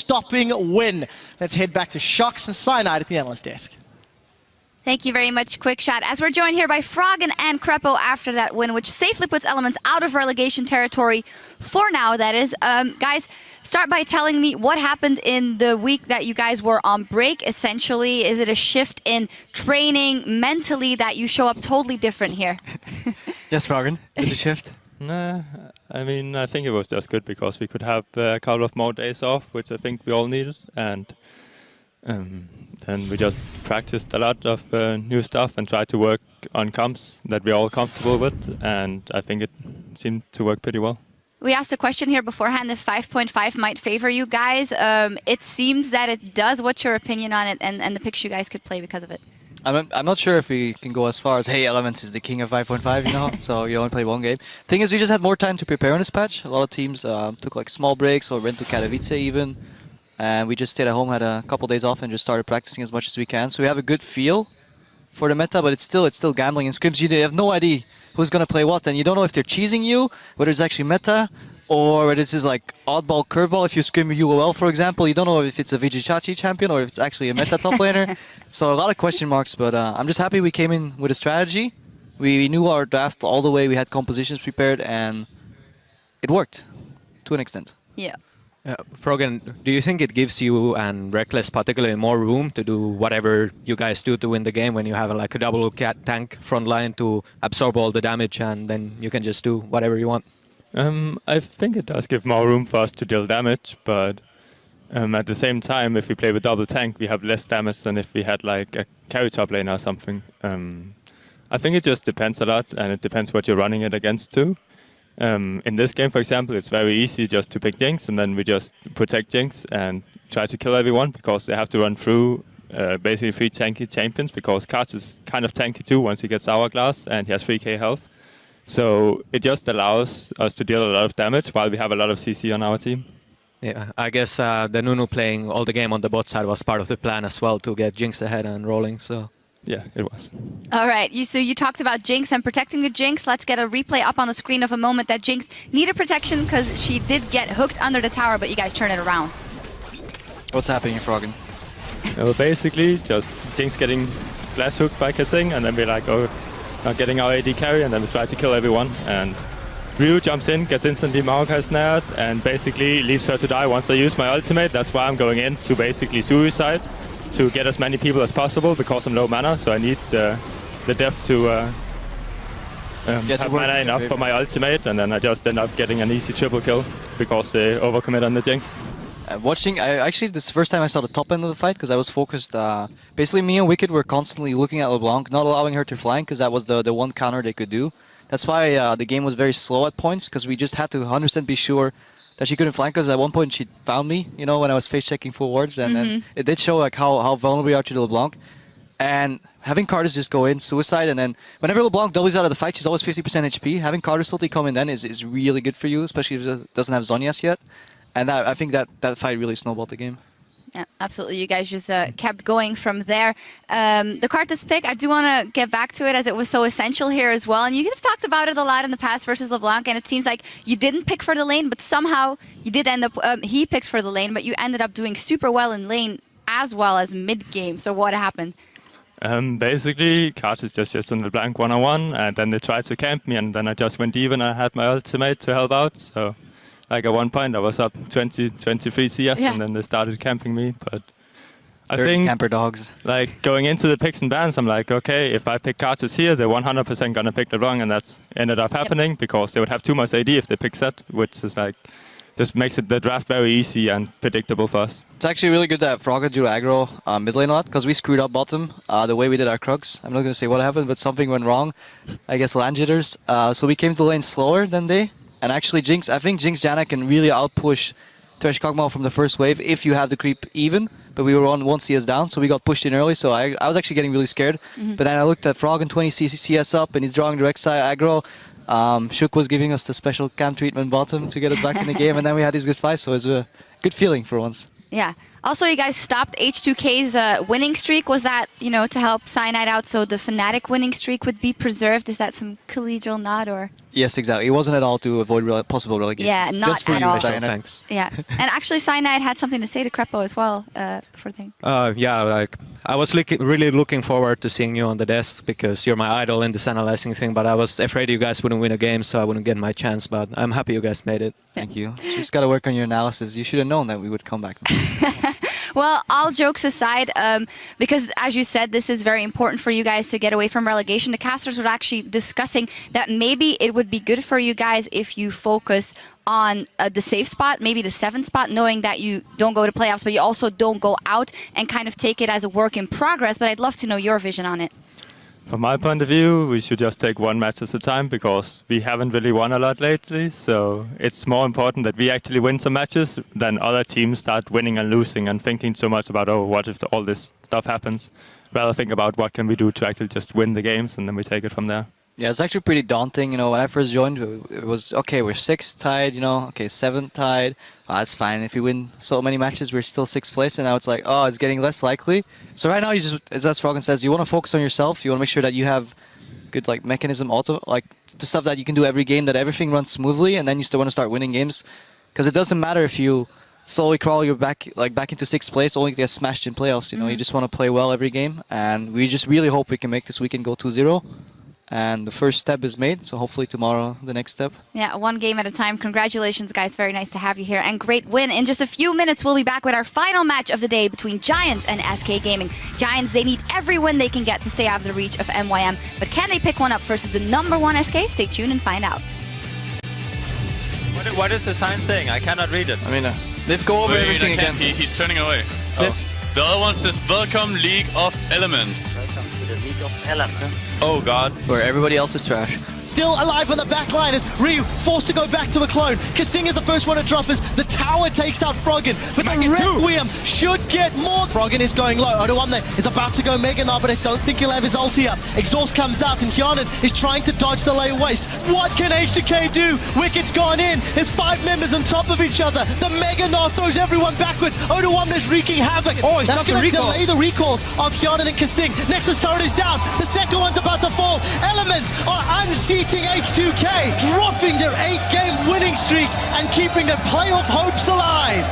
stopping win. Let's head back to Shocks and Cyanide at the analyst desk. Thank you very much, Quick Shot. As we're joined here by Froggen and Krepo after that win, which safely puts Elements out of relegation territory for now, that is. Guys, start by telling me what happened in the week that you guys were on break, essentially. Is it a shift in training mentally that you show up totally different here? Yes, Froggen, did it shift? Nah, I mean, I think it was just good because we could have a couple of more days off, which I think we all needed. And then we just practiced a lot of new stuff and tried to work on comps that we're all comfortable with, and I think it seemed to work pretty well. We asked a question here beforehand if 5.5 might favor you guys. It seems that it does. What's your opinion on it and the picks you guys could play because of it? I'm not sure if we can go as far as, hey, Elements is the king of 5.5, you know, so you only play one game. Thing is, we just had more time to prepare on this patch. A lot of teams took like small breaks or went to Katowice even. And we just stayed at home, had a couple days off, and just started practicing as much as we can. So we have a good feel for the meta, but it's still gambling. In scrims, you have no idea who's going to play what, and you don't know if they're cheesing you, whether it's actually meta, or whether it's just like oddball, curveball. If you scrim UOL, for example, you don't know if it's a Vijichachi champion or if it's actually a meta top laner. So a lot of question marks, but I'm just happy we came in with a strategy. We knew our draft all the way. We had compositions prepared, and it worked to an extent. Yeah. Froggen, do you think it gives you and Reckless particularly more room to do whatever you guys do to win the game when you have like a double tank front line to absorb all the damage and then you can just do whatever you want? I think it does give more room for us to deal damage, but at the same time, if we play with double tank, we have less damage than if we had like a carry top lane or something. I think it just depends a lot, and it depends what you're running it against too. In this game, for example, it's very easy just to pick Jinx, and then we just protect Jinx and try to kill everyone because they have to run through basically 3 tanky champions because Karch is kind of tanky too once he gets Hourglass and he has 3k health. So it just allows us to deal a lot of damage while we have a lot of CC on our team. Yeah, I guess the Nunu playing all the game on the bot side was part of the plan as well to get Jinx ahead and rolling. So. Yeah, it was. All right, so you talked about Jinx and protecting the Jinx. Let's get a replay up on the screen of a moment that Jinx needed protection because she did get hooked under the tower, but you guys turn it around. What's happening, Froggen? Well, basically, just Jinx getting flash hooked by Kissing, and then we're like, oh, not getting our AD carry, and then we try to kill everyone. And Ryu jumps in, gets instantly Maokai snared, and basically leaves her to die once I use my ultimate. That's why I'm going in to basically suicide, to get as many people as possible because I'm low mana, so I need the death to have mana enough for my ultimate, and then I just end up getting an easy triple kill because they overcommit on the Jinx. Actually, this is the first time I saw the top end of the fight because I was focused. Basically, me and Wicked were constantly looking at LeBlanc, not allowing her to flank because that was the one counter they could do. That's why the game was very slow at points because we just had to 100% be sure that she couldn't flank us. At one point, she found me, you know, when I was face checking full wards, and then it did show like how vulnerable we are to the LeBlanc. And having Cartus just go in, suicide, and then whenever LeBlanc W's out of the fight, she's always 50% HP. Having Cartus ulti come in then is really good for you, especially if it doesn't have Zhonya's yet. And I think that fight really snowballed the game. Yeah, absolutely. You guys just kept going from there. The Karthus pick, I do want to get back to it as it was so essential here as well. And you have talked about it a lot in the past versus LeBlanc, and it seems like you didn't pick for the lane, but somehow you did end up, he picked for the lane, but you ended up doing super well in lane as well as mid-game. So what happened? Basically, Karthus just on the LeBlanc one-on-one, and then they tried to camp me, and then I just went deep and I had my ultimate to help out. So. Like at one point I was up 23 CS, and then they started camping me, but I think camper dogs. Like going into the picks and bans, I'm like, okay, if I pick Karthus here, they're 100% gonna pick LeBlanc, and that's ended up happening because they would have too much AD if they pick Zed, which is like just makes the draft very easy and predictable for us. It's actually really good that Froggen drew aggro mid lane a lot because we screwed up bottom the way we did our Krugs. I'm not gonna say what happened, but something went wrong. I guess land jitters. So we came to the lane slower than they. And actually, I think Jinx Janna can really outpush Thresh Kog'Maw from the first wave if you have the creep even. But we were on 1 CS down, so we got pushed in early. So I was actually getting really scared. But then I looked at Froggen 20 CS up, and he's drawing direct side aggro. Shook was giving us the special camp treatment bottom to get us back in the game, and then we had these good fights. So it was a good feeling for once. Yeah. Also, you guys stopped H2K's winning streak. Was that, to help Cyanide out so the Fnatic winning streak would be preserved? Is that some collegial nod or? Yes, exactly. It wasn't at all to avoid possible relegation. Yeah, not just for at you, all. Cyanide. Thanks. Yeah. And actually, Cyanide had something to say to Crepo as well before the thing. Yeah, like I was really looking forward to seeing you on the desk because you're my idol in this analyzing thing, but I was afraid you guys wouldn't win a game, so I wouldn't get my chance, but I'm happy you guys made it. Thank you. Just got to work on your analysis. You should have known that we would come back. Well, all jokes aside, because as you said, this is very important for you guys to get away from relegation. The casters were actually discussing that maybe it would be good for you guys if you focus on the safe spot, maybe the 7th spot, knowing that you don't go to playoffs, but you also don't go out and kind of take it as a work in progress. But I'd love to know your vision on it. From my point of view, we should just take one match at a time because we haven't really won a lot lately. So it's more important that we actually win some matches than other teams start winning and losing and thinking so much about, oh, what if all this stuff happens? Rather think about what can we do to actually just win the games, and then we take it from there. Yeah, it's actually pretty daunting. When I first joined, it was, okay, we're 6th tied, okay, 7th tied. Oh, that's fine. If we win so many matches, we're still 6th place. And now it's like, oh, it's getting less likely. So right now, you just, as Froggen says, you want to focus on yourself. You want to make sure that you have good mechanism, the stuff that you can do every game, that everything runs smoothly, and then you still want to start winning games. Because it doesn't matter if you slowly crawl your back into 6th place, only to get smashed in playoffs. You just want to play well every game. And we just really hope we can make this weekend go 2-0. And the first step is made, so hopefully tomorrow the next step. Yeah, one game at a time. Congratulations, guys. Very nice to have you here. And great win. In just a few minutes, we'll be back with our final match of the day between Giants and SK Gaming. Giants, they need every win they can get to stay out of the reach of MYM. But can they pick one up versus the #1 SK? Stay tuned and find out. What is the sign saying? I cannot read it. I mean, let's go over everything again. He's turning away. Oh. The other one says, "Welcome, League of Elements." Welcome to the League of Elements. Oh god. Where everybody else is trash. Still alive on the back line as Ryu forced to go back to a clone. Kasing is the first one to drop as the tower takes out Froggen. But the Requiem should get more. Froggen is going low. Odoamne is about to go Mega now, but I don't think he'll have his ulti up. Exhaust comes out and Hyanan is trying to dodge the lay waste. What can H2K do? Wicked's gone in. There's 5 members on top of each other. The Mega Gnar throws everyone backwards. Odoamne is wreaking havoc. Oh, he's That's not going to recall. delay the recalls of Hyanan and Kasing. Nexus turret is down. The second one's about to fall. Elements are unseating H2K, dropping their 8-game winning streak and keeping their playoff hopes alive.